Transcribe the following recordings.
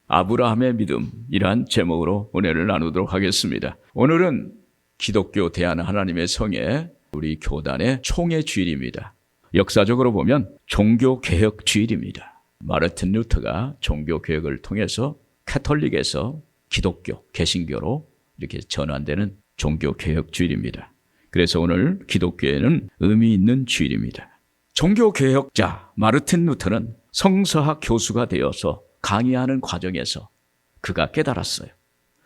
아브라함의 믿음이란 제목으로 은혜를 나누도록 하겠습니다. 오늘은 기독교 대한 하나님의 성에 우리 교단의 총회 주일입니다. 역사적으로 보면 종교개혁 주일입니다. 마르틴 루터가 종교개혁을 통해서 카톨릭에서 기독교, 개신교로 이렇게 전환되는 종교개혁 주일입니다. 그래서 오늘 기독교에는 의미 있는 주일입니다. 종교개혁자 마르틴 루터는 성서학 교수가 되어서 강의하는 과정에서 그가 깨달았어요.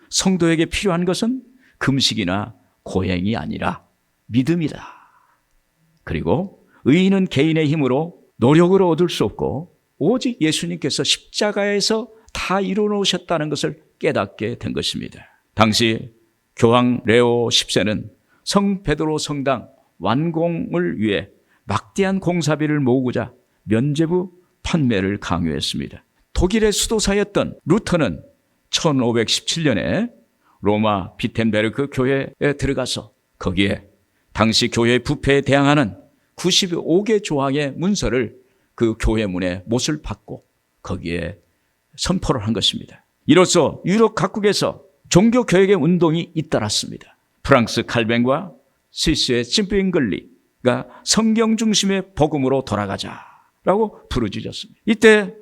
성도에게 필요한 것은 금식이나 고행이 아니라 믿음이다. 그리고 의인은 개인의 힘으로 노력으로 얻을 수 없고 오직 예수님께서 십자가에서 다 이루어놓으셨다는 것을 깨닫게 된 것입니다. 당시 교황 레오 10세는 성 베드로 성당 완공을 위해 막대한 공사비를 모으고자 면죄부 판매를 강요했습니다. 독일의 수도사였던 루터는 1517년에 로마 비텐베르크 교회에 들어가서 거기에 당시 교회 부패에 대항하는 95개 조항의 문서를 그 교회 문에 못을 박고 거기에 선포를 한 것입니다. 이로써 유럽 각국에서 종교개혁의 운동이 잇따랐습니다. 프랑스 칼뱅과 스위스의 찜핑글리가 성경 중심의 복음으로 돌아가자라고 부르짖었습니다. 이때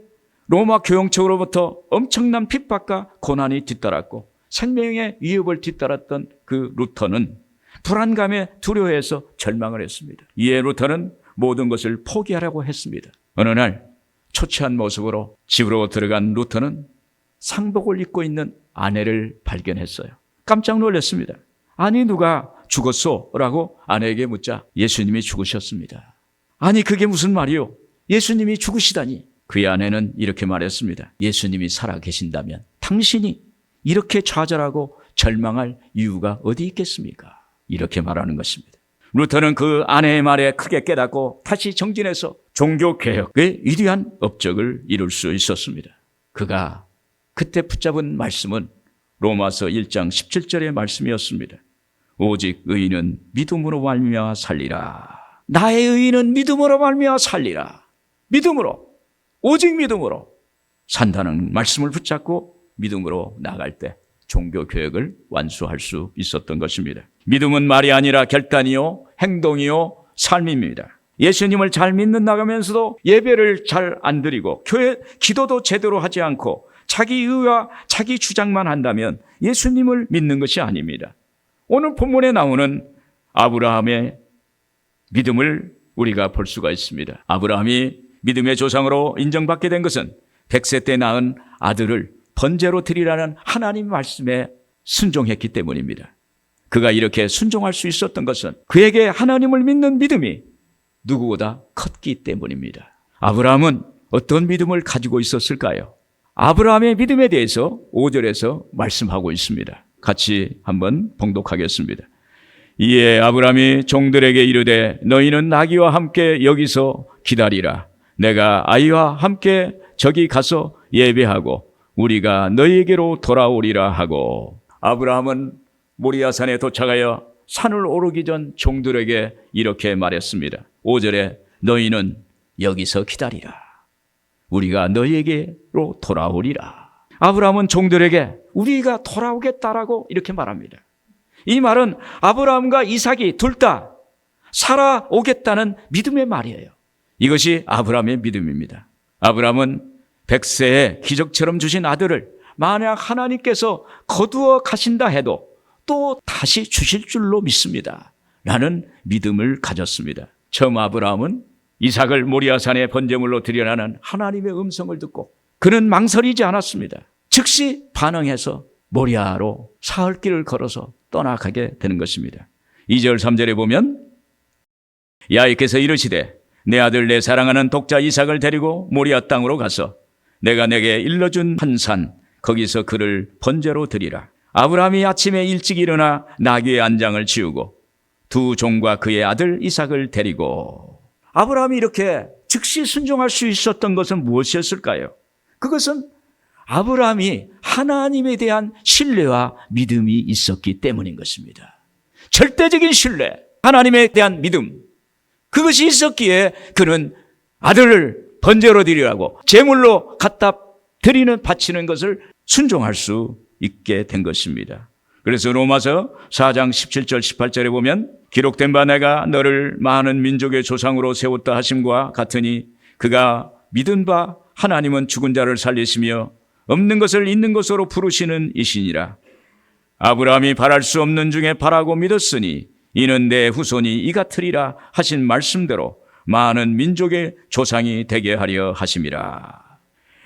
로마 교영 측으로부터 엄청난 핍박과 고난이 뒤따랐고 생명의 위협을 뒤따랐던 그 루터는 불안감에 두려워해서 절망을 했습니다. 이에 루터는 모든 것을 포기하라고 했습니다. 어느 날 초췌한 모습으로 집으로 들어간 루터는 상복을 입고 있는 아내를 발견했어요. 깜짝 놀랐습니다. 아니 누가 죽었소? 라고 아내에게 묻자 예수님이 죽으셨습니다. 아니 그게 무슨 말이요? 예수님이 죽으시다니. 그의 아내는 이렇게 말했습니다. 예수님이 살아 계신다면 당신이 이렇게 좌절하고 절망할 이유가 어디 있겠습니까? 이렇게 말하는 것입니다. 루터는 그 아내의 말에 크게 깨닫고 다시 정진해서 종교개혁의 위대한 업적을 이룰 수 있었습니다. 그가 그때 붙잡은 말씀은 로마서 1장 17절의 말씀이었습니다. 오직 의인은 믿음으로 말미암아 살리라. 나의 의인은 믿음으로 말미암아 살리라. 믿음으로, 오직 믿음으로 산다는 말씀을 붙잡고 믿음으로 나갈 때 종교개혁을 완수할 수 있었던 것입니다. 믿음은 말이 아니라 결단이요, 행동이요, 삶입니다. 예수님을 잘 믿는 나가면서도 예배를 잘 안 드리고 교회 기도도 제대로 하지 않고 자기 의와 자기 주장만 한다면 예수님을 믿는 것이 아닙니다. 오늘 본문에 나오는 아브라함의 믿음을 우리가 볼 수가 있습니다. 아브라함이 믿음의 조상으로 인정받게 된 것은 100세 때 낳은 아들을 번제로 드리라는 하나님 말씀에 순종했기 때문입니다. 그가 이렇게 순종할 수 있었던 것은 그에게 하나님을 믿는 믿음이 누구보다 컸기 때문입니다. 아브라함은 어떤 믿음을 가지고 있었을까요? 아브라함의 믿음에 대해서 5절에서 말씀하고 있습니다. 같이 한번 봉독하겠습니다. 이에 아브라함이 종들에게 이르되 너희는 나귀와 함께 여기서 기다리라. 내가 아이와 함께 저기 가서 예배하고 우리가 너희에게로 돌아오리라 하고. 아브라함은 모리아산에 도착하여 산을 오르기 전 종들에게 이렇게 말했습니다. 5절에 너희는 여기서 기다리라. 우리가 너희에게로 돌아오리라. 아브라함은 종들에게 우리가 돌아오겠다라고 이렇게 말합니다. 이 말은 아브라함과 이삭이 둘 다 살아오겠다는 믿음의 말이에요. 이것이 아브라함의 믿음입니다. 아브라함은 100세에 기적처럼 주신 아들을 만약 하나님께서 거두어 가신다 해도 또 다시 주실 줄로 믿습니다. 라는 믿음을 가졌습니다. 처음 아브라함은 이삭을 모리아산에 번제물로 드리라는 하나님의 음성을 듣고 그는 망설이지 않았습니다. 즉시 반응해서 모리아로 사흘길을 걸어서 떠나가게 되는 것입니다. 2절 3절에 보면 야훼께서 이르시되 내 아들 내 사랑하는 독자 이삭을 데리고 모리아 땅으로 가서 내가 내게 일러준 한 산 거기서 그를 번제로 드리라. 아브라함이 아침에 일찍 일어나 나귀의 안장을 지우고 두 종과 그의 아들 이삭을 데리고. 아브라함이 이렇게 즉시 순종할 수 있었던 것은 무엇이었을까요? 그것은 아브라함이 하나님에 대한 신뢰와 믿음이 있었기 때문인 것입니다. 절대적인 신뢰, 하나님에 대한 믿음, 그것이 있었기에 그는 아들을 번제로 드리라고 제물로 갖다 바치는 것을 순종할 수 있게 된 것입니다. 그래서 로마서 4장 17절 18절에 보면 기록된 바 내가 너를 많은 민족의 조상으로 세웠다 하심과 같으니 그가 믿은 바 하나님은 죽은 자를 살리시며 없는 것을 있는 것으로 부르시는 이시니라. 아브라함이 바랄 수 없는 중에 바라고 믿었으니 이는 내 후손이 이 같으리라 하신 말씀대로 많은 민족의 조상이 되게 하려 하심이라.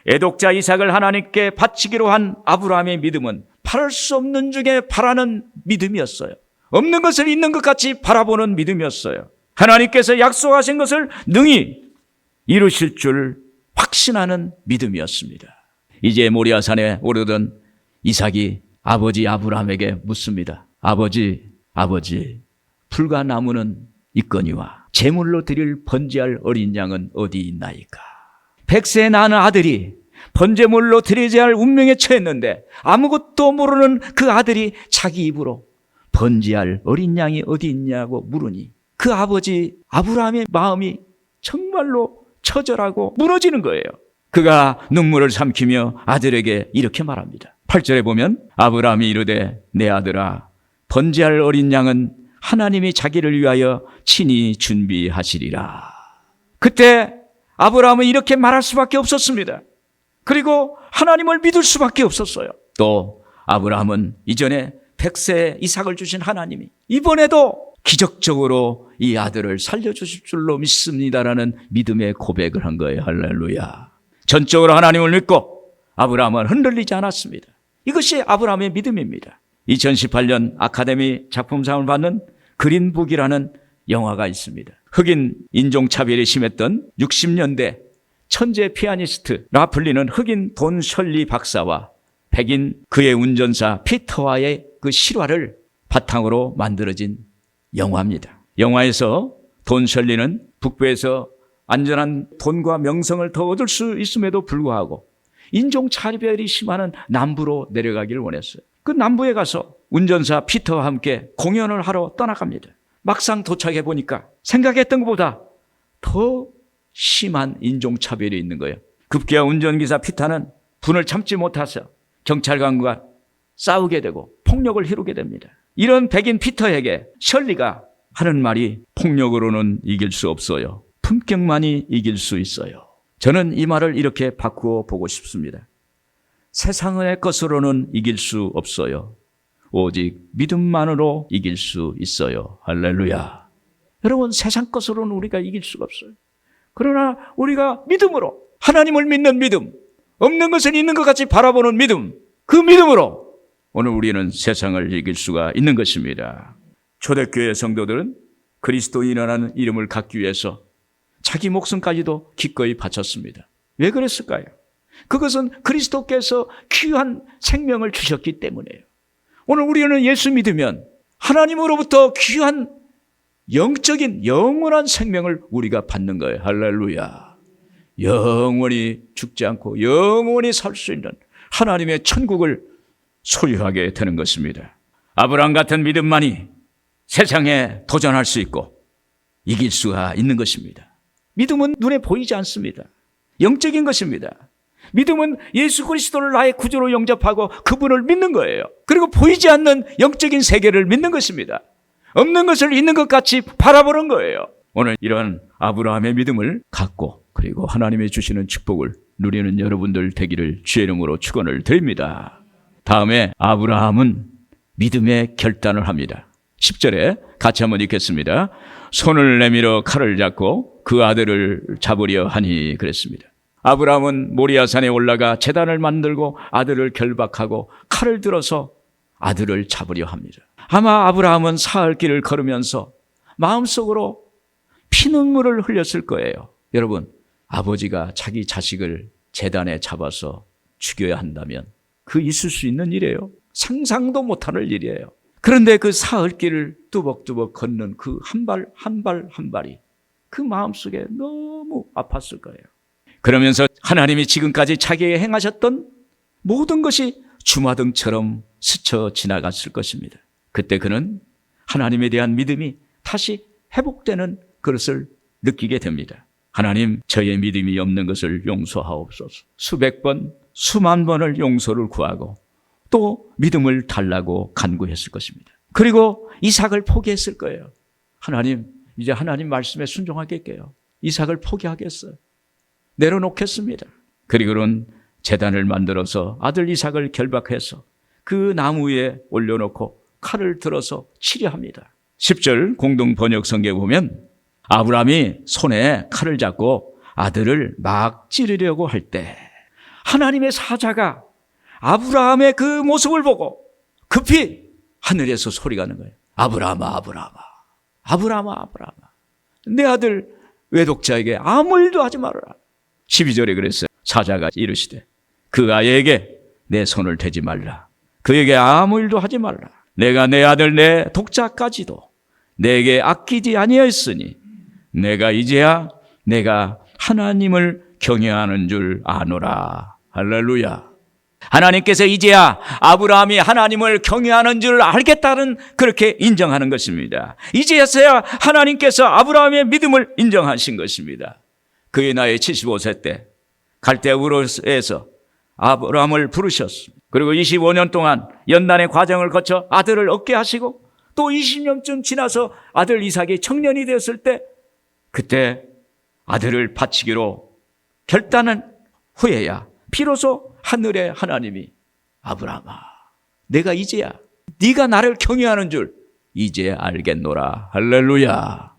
애독자 이삭을 하나님께 바치기로 한 아브라함의 믿음은 바랄 수 없는 중에 바라는 믿음이었어요. 없는 것을 있는 것 같이 바라보는 믿음이었어요. 하나님께서 약속하신 것을 능히 이루실 줄 확신하는 믿음이었습니다. 이제 모리아산에 오르던 이삭이 아버지 아브라함에게 묻습니다. 아버지, 풀과 나무는 있거니와 제물로 드릴 번제할 어린 양은 어디 있나이까? 100세 낳은 아들이 번제물로 드려야 할 운명에 처했는데 아무것도 모르는 그 아들이 자기 입으로 번제할 어린 양이 어디 있냐고 물으니 그 아버지 아브라함의 마음이 정말로 처절하고 무너지는 거예요. 그가 눈물을 삼키며 아들에게 이렇게 말합니다. 8절에 보면 아브라함이 이르되 내 아들아 번제할 어린 양은 하나님이 자기를 위하여 친히 준비하시리라. 그때 아브라함은 이렇게 말할 수밖에 없었습니다. 그리고 하나님을 믿을 수밖에 없었어요. 또 아브라함은 이전에 100세 이삭을 주신 하나님이 이번에도 기적적으로 이 아들을 살려주실 줄로 믿습니다라는 믿음의 고백을 한 거예요. 할렐루야. 전적으로 하나님을 믿고 아브라함은 흔들리지 않았습니다. 이것이 아브라함의 믿음입니다. 2018년 아카데미 작품상을 받는 그린북이라는 영화가 있습니다. 흑인 인종차별이 심했던 60년대 천재 피아니스트라 불리는 흑인 돈 셜리 박사와 백인 그의 운전사 피터와의 그 실화를 바탕으로 만들어진 영화입니다. 영화에서 돈 셜리는 북부에서 안전한 돈과 명성을 더 얻을 수 있음에도 불구하고 인종차별이 심한 남부로 내려가기를 원했어요. 그 남부에 가서 운전사 피터와 함께 공연을 하러 떠나갑니다. 막상 도착해 보니까 생각했던 것보다 더 심한 인종차별이 있는 거예요. 급기야 운전기사 피터는 분을 참지 못해서 경찰관과 싸우게 되고 폭력을 휘두르게 됩니다. 이런 백인 피터에게 셜리가 하는 말이 폭력으로는 이길 수 없어요. 품격만이 이길 수 있어요. 저는 이 말을 이렇게 바꾸어 보고 싶습니다. 세상의 것으로는 이길 수 없어요. 오직 믿음만으로 이길 수 있어요. 할렐루야. 여러분, 세상 것으로는 우리가 이길 수가 없어요. 그러나 우리가 믿음으로, 하나님을 믿는 믿음, 없는 것을 있는 것 같이 바라보는 믿음, 그 믿음으로 오늘 우리는 세상을 이길 수가 있는 것입니다. 초대교회 성도들은 그리스도인이라는 이름을 갖기 위해서 자기 목숨까지도 기꺼이 바쳤습니다. 왜 그랬을까요? 그것은 그리스도께서 귀한 생명을 주셨기 때문이에요. 오늘 우리는 예수 믿으면 하나님으로부터 귀한 영적인 영원한 생명을 우리가 받는 거예요. 할렐루야. 영원히 죽지 않고 영원히 살 수 있는 하나님의 천국을 소유하게 되는 것입니다. 아브라함 같은 믿음만이 세상에 도전할 수 있고 이길 수가 있는 것입니다. 믿음은 눈에 보이지 않습니다. 영적인 것입니다. 믿음은 예수 그리스도를 나의 구주로 영접하고 그분을 믿는 거예요. 그리고 보이지 않는 영적인 세계를 믿는 것입니다. 없는 것을 있는 것 같이 바라보는 거예요. 오늘 이런 아브라함의 믿음을 갖고 그리고 하나님이 주시는 축복을 누리는 여러분들 되기를 주의 이름으로 축원을 드립니다. 다음에 아브라함은 믿음의 결단을 합니다. 10절에 같이 한번 읽겠습니다. 손을 내밀어 칼을 잡고 그 아들을 잡으려 하니 그랬습니다. 아브라함은 모리아산에 올라가 제단을 만들고 아들을 결박하고 칼을 들어서 아들을 잡으려 합니다. 아마 아브라함은 사흘길을 걸으면서 마음속으로 피눈물을 흘렸을 거예요. 여러분, 아버지가 자기 자식을 제단에 잡아서 죽여야 한다면 그 있을 수 있는 일이에요. 상상도 못할 일이에요. 그런데 그 사흘길을 뚜벅뚜벅 걷는 그 한 발 한 발 한 발이 그 마음속에 너무 아팠을 거예요. 그러면서 하나님이 지금까지 자기에게 행하셨던 모든 것이 주마등처럼 스쳐 지나갔을 것입니다. 그때 그는 하나님에 대한 믿음이 다시 회복되는 그것을 느끼게 됩니다. 하나님, 저의 믿음이 없는 것을 용서하옵소서. 수백 번, 수만 번을 용서를 구하고 또 믿음을 달라고 간구했을 것입니다. 그리고 이삭을 포기했을 거예요. 하나님, 이제 하나님 말씀에 순종하겠게요. 이삭을 포기하겠어요. 내려놓겠습니다. 그리고는 제단을 만들어서 아들 이삭을 결박해서 그 나무 위에 올려놓고 칼을 들어서 치려합니다. 10절 공동 번역 성경에 보면 아브라함이 손에 칼을 잡고 아들을 막 찌르려고 할 때 하나님의 사자가 아브라함의 그 모습을 보고 급히 하늘에서 소리가 나는 거예요. 아브라함아, 아브라함아, 아브라함아, 아브라함아, 내 아들 외독자에게 아무 일도 하지 말아라. 12절에 그랬어요. 사자가 이르시되 그 아이에게 내 손을 대지 말라. 그에게 아무 일도 하지 말라. 내가 내 아들 내 독자까지도 내게 아끼지 아니하였으니 내가 이제야 내가 하나님을 경외하는 줄 아노라. 할렐루야. 하나님께서 이제야 아브라함이 하나님을 경외하는 줄 알겠다는 그렇게 인정하는 것입니다. 이제서야 하나님께서 아브라함의 믿음을 인정하신 것입니다. 그의 나이 75세 때 갈대우르에서 아브라함을 부르셨습니다. 그리고 25년 동안 연단의 과정을 거쳐 아들을 얻게 하시고 또 20년쯤 지나서 아들 이삭이 청년이 되었을 때 그때 아들을 바치기로 결단한 후에야 비로소 하늘의 하나님이 아브라함아, 내가 이제야 네가 나를 경외하는 줄 이제 알겠노라. 할렐루야.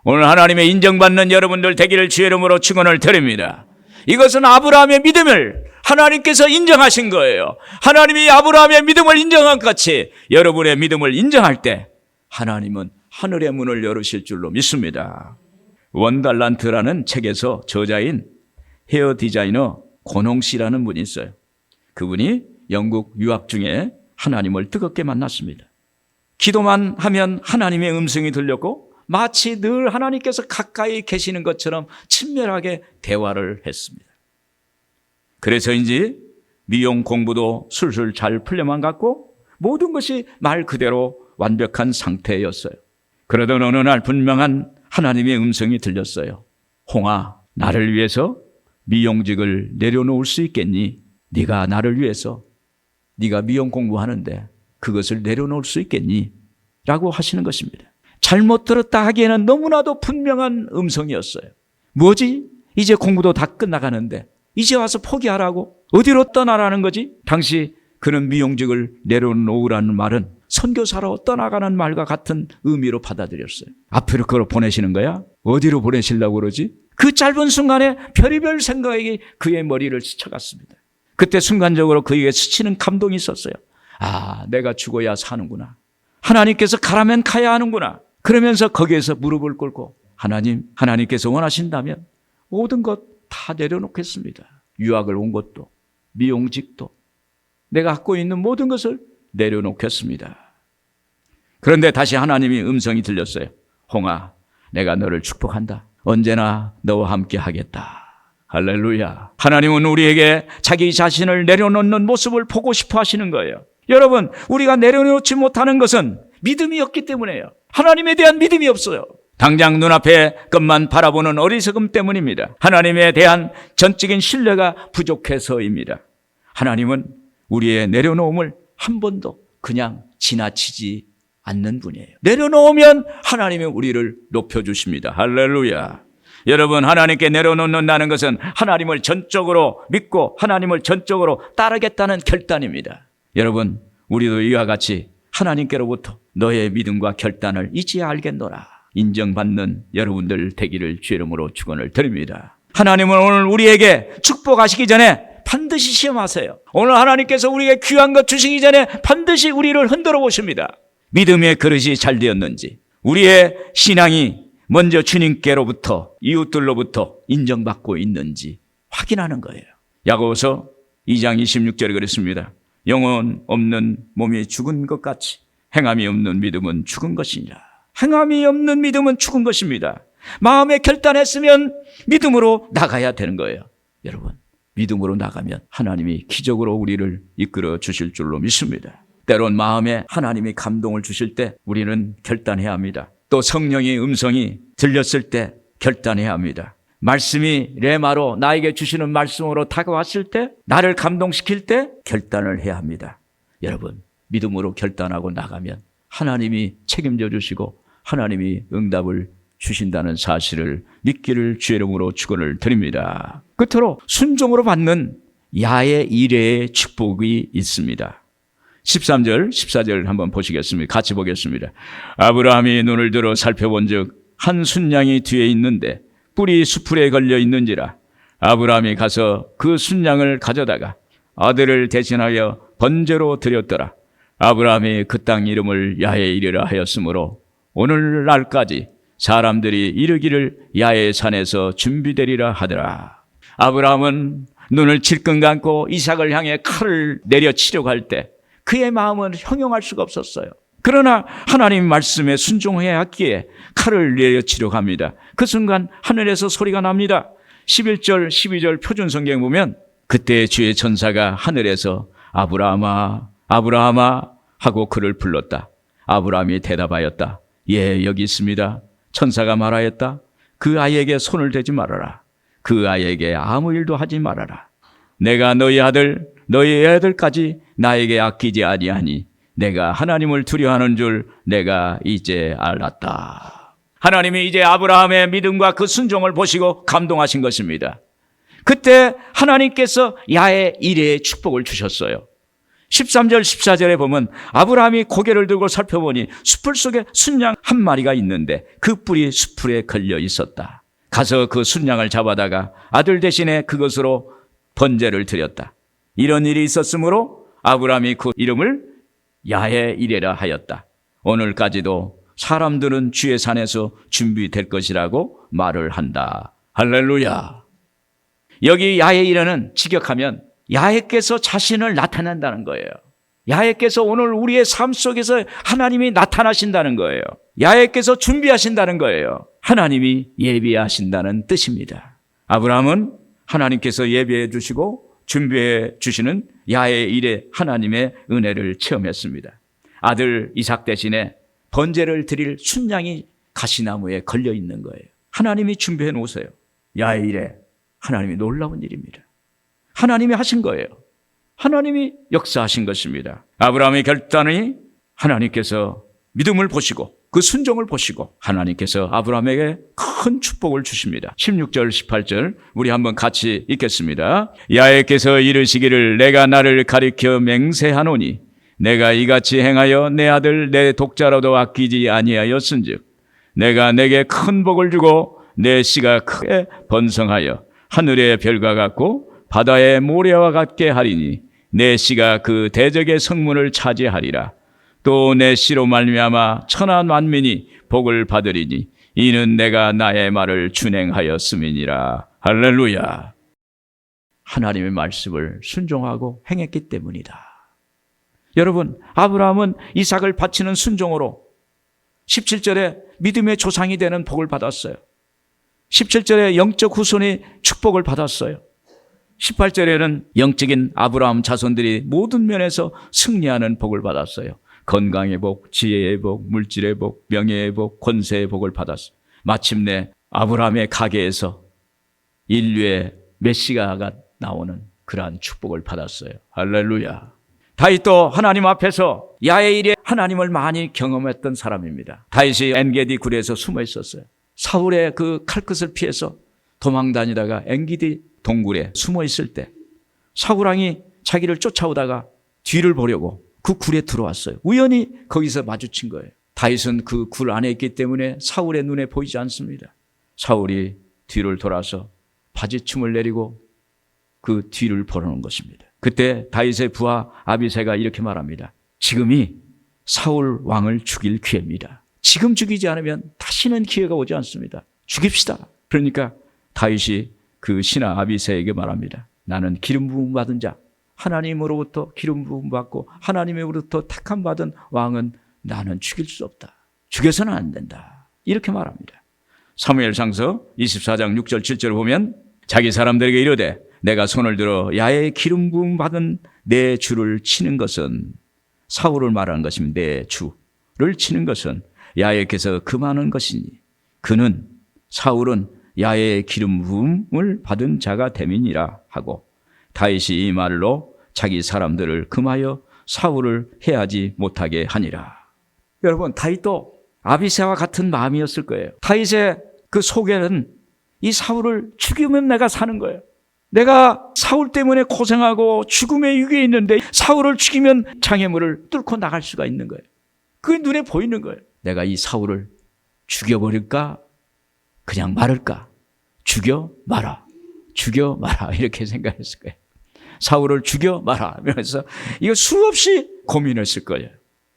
오늘 하나님의 인정받는 여러분들 되기를 주의 이름으로 축원을 드립니다. 이것은 아브라함의 믿음을 하나님께서 인정하신 거예요. 하나님이 아브라함의 믿음을 인정한 것 같이 여러분의 믿음을 인정할 때 하나님은 하늘의 문을 열으실 줄로 믿습니다. 원달란트라는 책에서 저자인 헤어 디자이너 권홍 씨라는 분이 있어요. 그분이 영국 유학 중에 하나님을 뜨겁게 만났습니다. 기도만 하면 하나님의 음성이 들렸고 마치 늘 하나님께서 가까이 계시는 것처럼 친밀하게 대화를 했습니다. 그래서인지 미용 공부도 술술 잘 풀려만 갔고 모든 것이 말 그대로 완벽한 상태였어요. 그러던 어느 날 분명한 하나님의 음성이 들렸어요. 홍아, 나를 위해서 미용직을 내려놓을 수 있겠니? 네가 나를 위해서 네가 미용 공부하는데 그것을 내려놓을 수 있겠니? 라고 하시는 것입니다. 잘못 들었다 하기에는 너무나도 분명한 음성이었어요. 뭐지? 이제 공부도 다 끝나가는데 이제 와서 포기하라고? 어디로 떠나라는 거지? 당시 그는 미용직을 내려놓으라는 말은 선교사로 떠나가는 말과 같은 의미로 받아들였어요. 아프리카로 보내시는 거야? 어디로 보내시려고 그러지? 그 짧은 순간에 별의별 생각이 그의 머리를 스쳐갔습니다. 그때 순간적으로 그에게 스치는 감동이 있었어요. 아, 내가 죽어야 사는구나. 하나님께서 가라면 가야 하는구나. 그러면서 거기에서 무릎을 꿇고 하나님께서 원하신다면 모든 것 다 내려놓겠습니다. 유학을 온 것도 미용직도 내가 갖고 있는 모든 것을 내려놓겠습니다. 그런데 다시 하나님의 음성이 들렸어요. 홍아, 내가 너를 축복한다. 언제나 너와 함께 하겠다. 할렐루야. 하나님은 우리에게 자기 자신을 내려놓는 모습을 보고 싶어 하시는 거예요. 여러분, 우리가 내려놓지 못하는 것은 믿음이 없기 때문이에요. 하나님에 대한 믿음이 없어요. 당장 눈앞의 것만 바라보는 어리석음 때문입니다. 하나님에 대한 전적인 신뢰가 부족해서입니다. 하나님은 우리의 내려놓음을 한 번도 그냥 지나치지 않는 분이에요. 내려놓으면 하나님이 우리를 높여주십니다. 할렐루야. 여러분, 하나님께 내려놓는다는 것은 하나님을 전적으로 믿고 하나님을 전적으로 따르겠다는 결단입니다. 여러분, 우리도 이와 같이 하나님께로부터 너의 믿음과 결단을 이제야 알겠노라 인정받는 여러분들 되기를 주의 이름으로 축원을 드립니다. 하나님은 오늘 우리에게 축복하시기 전에 반드시 시험하세요. 오늘 하나님께서 우리에게 귀한 것 주시기 전에 반드시 우리를 흔들어 보십니다. 믿음의 그릇이 잘 되었는지, 우리의 신앙이 먼저 주님께로부터 이웃들로부터 인정받고 있는지 확인하는 거예요. 야고보서 2장 26절에 그랬습니다. 영혼 없는 몸이 죽은 것 같이 행함이 없는 믿음은 죽은 것이니라. 행함이 없는 믿음은 죽은 것입니다. 마음에 결단했으면 믿음으로 나가야 되는 거예요. 여러분, 믿음으로 나가면 하나님이 기적으로 우리를 이끌어 주실 줄로 믿습니다. 때론 마음에 하나님이 감동을 주실 때 우리는 결단해야 합니다. 또 성령의 음성이 들렸을 때 결단해야 합니다. 말씀이 레마로 나에게 주시는 말씀으로 다가왔을 때, 나를 감동시킬 때 결단을 해야 합니다. 여러분, 믿음으로 결단하고 나가면 하나님이 책임져 주시고 하나님이 응답을 주신다는 사실을 믿기를 주의 이름으로 축원을 드립니다. 끝으로 순종으로 받는 야의 이레의 축복이 있습니다. 13절, 14절 한번 보시겠습니다. 같이 보겠습니다. 아브라함이 눈을 들어 살펴본즉 한 순양이 뒤에 있는데 뿔이 수풀에 걸려 있는지라. 아브라함이 가서 그 순양을 가져다가 아들을 대신하여 번제로 드렸더라. 아브라함이 그 땅 이름을 야의 이레라 하였으므로 오늘날까지 사람들이 이르기를 야의 산에서 준비되리라 하더라. 아브라함은 눈을 질끈 감고 이삭을 향해 칼을 내려치려고 할 때 그의 마음은 형용할 수가 없었어요. 그러나 하나님 말씀에 순종해야 했기에 칼을 내려치려고 합니다. 그 순간 하늘에서 소리가 납니다. 11절 12절 표준성경 보면 그때 주의 천사가 하늘에서 아브라함아 아브라함아 하고 그를 불렀다. 아브라함이 대답하였다. 예, 여기 있습니다. 천사가 말하였다. 그 아이에게 손을 대지 말아라. 그 아이에게 아무 일도 하지 말아라. 내가 너희 아들 너희 애들까지 나에게 아끼지 아니하니 내가 하나님을 두려워하는 줄 내가 이제 알았다. 하나님이 이제 아브라함의 믿음과 그 순종을 보시고 감동하신 것입니다. 그때 하나님께서 야의 이레의 축복을 주셨어요. 13절 14절에 보면 아브라함이 고개를 들고 살펴보니 수풀 속에 순양 한 마리가 있는데 그 뿔이 수풀에 걸려 있었다. 가서 그 순양을 잡아다가 아들 대신에 그것으로 번제를 드렸다. 이런 일이 있었으므로 아브라함이 그 이름을 야의 이레라 하였다. 오늘까지도 사람들은 주의 산에서 준비될 것이라고 말을 한다. 할렐루야. 여기 야의 이레는 직역하면 야훼께서 자신을 나타낸다는 거예요. 야훼께서 오늘 우리의 삶 속에서 하나님이 나타나신다는 거예요. 야훼께서 준비하신다는 거예요. 하나님이 예비하신다는 뜻입니다. 아브라함은 하나님께서 예비해 주시고 준비해 주시는 야의 일에 하나님의 은혜를 체험했습니다. 아들 이삭 대신에 번제를 드릴 순양이 가시나무에 걸려 있는 거예요. 하나님이 준비해 놓으세요. 야의 일에 하나님이 놀라운 일입니다. 하나님이 하신 거예요. 하나님이 역사하신 것입니다. 아브라함의 결단이 하나님께서 믿음을 보시고 그 순종을 보시고 하나님께서 아브라함에게 큰 축복을 주십니다. 16절 18절 우리 한번 같이 읽겠습니다. 야훼께서 이르시기를 내가 나를 가리켜 맹세하노니 내가 이같이 행하여 내 아들 내 독자로도 아끼지 아니하였은즉 내가 내게 큰 복을 주고 내 씨가 크게 번성하여 하늘의 별과 같고 바다의 모래와 같게 하리니 내 씨가 그 대적의 성문을 차지하리라. 또 내 씨로 말미암아 천하 만민이 복을 받으리니 이는 내가 나의 말을 준행하였음이니라. 할렐루야. 하나님의 말씀을 순종하고 행했기 때문이다. 여러분, 아브라함은 이삭을 바치는 순종으로 17절에 믿음의 조상이 되는 복을 받았어요. 17절에 영적 후손의 축복을 받았어요. 18절에는 영적인 아브라함 자손들이 모든 면에서 승리하는 복을 받았어요. 건강의 복, 지혜의 복, 물질의 복, 명예의 복, 권세의 복을 받았어요. 마침내 아브라함의 가게에서 인류의 메시아가 나오는 그러한 축복을 받았어요. 할렐루야. 다윗도 하나님 앞에서 야의 일에 하나님을 많이 경험했던 사람입니다. 다윗이 엔게디 굴에서 숨어 있었어요. 사울의 그 칼끝을 피해서 도망다니다가 엔게디 동굴에 숨어 있을 때 사울왕이 자기를 쫓아오다가 뒤를 보려고 그 굴에 들어왔어요. 우연히 거기서 마주친 거예요. 다윗은 그 굴 안에 있기 때문에 사울의 눈에 보이지 않습니다. 사울이 뒤를 돌아서 바지춤을 내리고 그 뒤를 보려는 것입니다. 그때 다윗의 부하 아비새가 이렇게 말합니다. 지금이 사울 왕을 죽일 기회입니다. 지금 죽이지 않으면 다시는 기회가 오지 않습니다. 죽입시다. 그러니까 다윗이 그 신하 아비새에게 말합니다. 나는 기름 부음 받은 자, 하나님으로부터 기름 부음 받고 하나님으로부터 택함 받은 왕은 나는 죽일 수 없다. 죽여서는 안 된다. 이렇게 말합니다. 사무엘상서 24장 6절 7절을 보면 자기 사람들에게 이르되 내가 손을 들어 야의 기름 부음 받은 내 주를 치는 것은 사울을 말하는 것입니다. 내 주를 치는 것은 야훼께서 금하는 것이니 그는 사울은 야훼의 기름 부음을 받은 자가 됨이니라 하고 다윗이 이 말로 자기 사람들을 금하여 사울을 해하지 못하게 하니라. 여러분, 다윗도 아비새와 같은 마음이었을 거예요. 다윗의 그 속에는 이 사울을 죽이면 내가 사는 거예요. 내가 사울 때문에 고생하고 죽음의 위기에 있는데 사울을 죽이면 장애물을 뚫고 나갈 수가 있는 거예요. 그게 눈에 보이는 거예요. 내가 이 사울을 죽여버릴까? 그냥 말을까? 죽여 마라. 죽여 마라. 이렇게 생각했을 거예요. 사울을 죽여 마라. 그래서 이거 수없이 고민했을 거예요.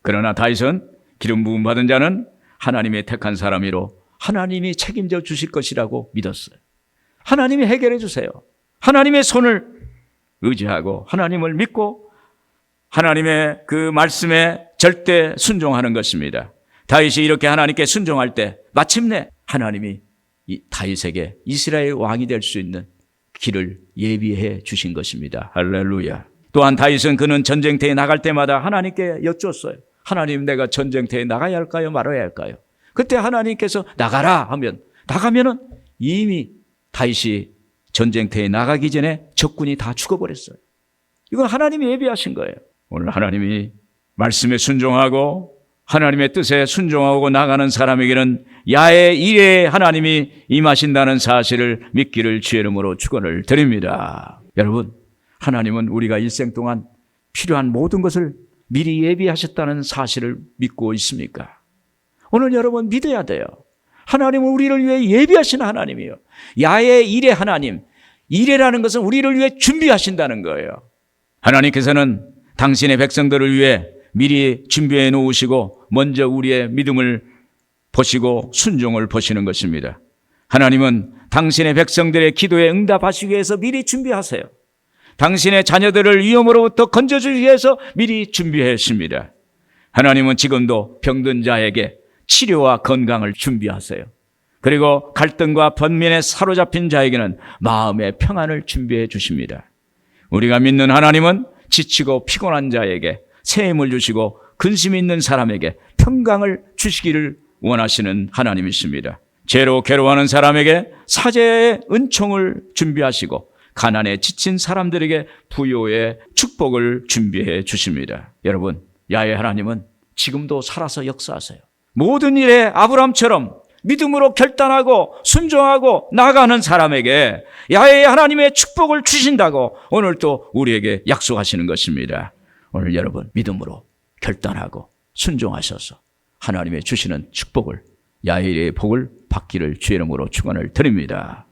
그러나 다윗은 기름 부음 받은 자는 하나님의 택한 사람이로 하나님이 책임져 주실 것이라고 믿었어요. 하나님이 해결해 주세요. 하나님의 손을 의지하고 하나님을 믿고 하나님의 그 말씀에 절대 순종하는 것입니다. 다윗이 이렇게 하나님께 순종할 때 마침내 하나님이 이 다윗에게 이스라엘 왕이 될 수 있는 길을 예비해 주신 것입니다. 할렐루야. 또한 다윗은 그는 전쟁터에 나갈 때마다 하나님께 여쭈었어요. 하나님, 내가 전쟁터에 나가야 할까요? 말아야 할까요? 그때 하나님께서 나가라 하면 나가면은 이미 다윗이 전쟁터에 나가기 전에 적군이 다 죽어버렸어요. 이건 하나님이 예비하신 거예요. 오늘 하나님이 말씀에 순종하고 하나님의 뜻에 순종하고 나가는 사람에게는 야훼 이레의 하나님이 임하신다는 사실을 믿기를 주의 이름으로 축원을 드립니다. 여러분, 하나님은 우리가 일생 동안 필요한 모든 것을 미리 예비하셨다는 사실을 믿고 있습니까? 오늘 여러분 믿어야 돼요. 하나님은 우리를 위해 예비하신 하나님이에요. 야훼 이레 하나님, 이레라는 것은 우리를 위해 준비하신다는 거예요. 하나님께서는 당신의 백성들을 위해 미리 준비해 놓으시고 먼저 우리의 믿음을 보시고 순종을 보시는 것입니다. 하나님은 당신의 백성들의 기도에 응답하시기 위해서 미리 준비하세요. 당신의 자녀들을 위험으로부터 건져주기 위해서 미리 준비하십니다. 하나님은 지금도 병든 자에게 치료와 건강을 준비하세요. 그리고 갈등과 번민에 사로잡힌 자에게는 마음의 평안을 준비해 주십니다. 우리가 믿는 하나님은 지치고 피곤한 자에게 새 힘을 주시고 근심 있는 사람에게 평강을 주시기를 원하시는 하나님이십니다. 죄로 괴로워하는 사람에게 사죄의 은총을 준비하시고 가난에 지친 사람들에게 부요의 축복을 준비해 주십니다. 여러분, 야훼 하나님은 지금도 살아서 역사하세요. 모든 일에 아브라함처럼 믿음으로 결단하고 순종하고 나아가는 사람에게 야훼 하나님의 축복을 주신다고 오늘 또 우리에게 약속하시는 것입니다. 오늘 여러분 믿음으로 결단하고 순종하셔서 하나님의 주시는 축복을, 야훼의 복을 받기를 주의 이름으로 축원을 드립니다.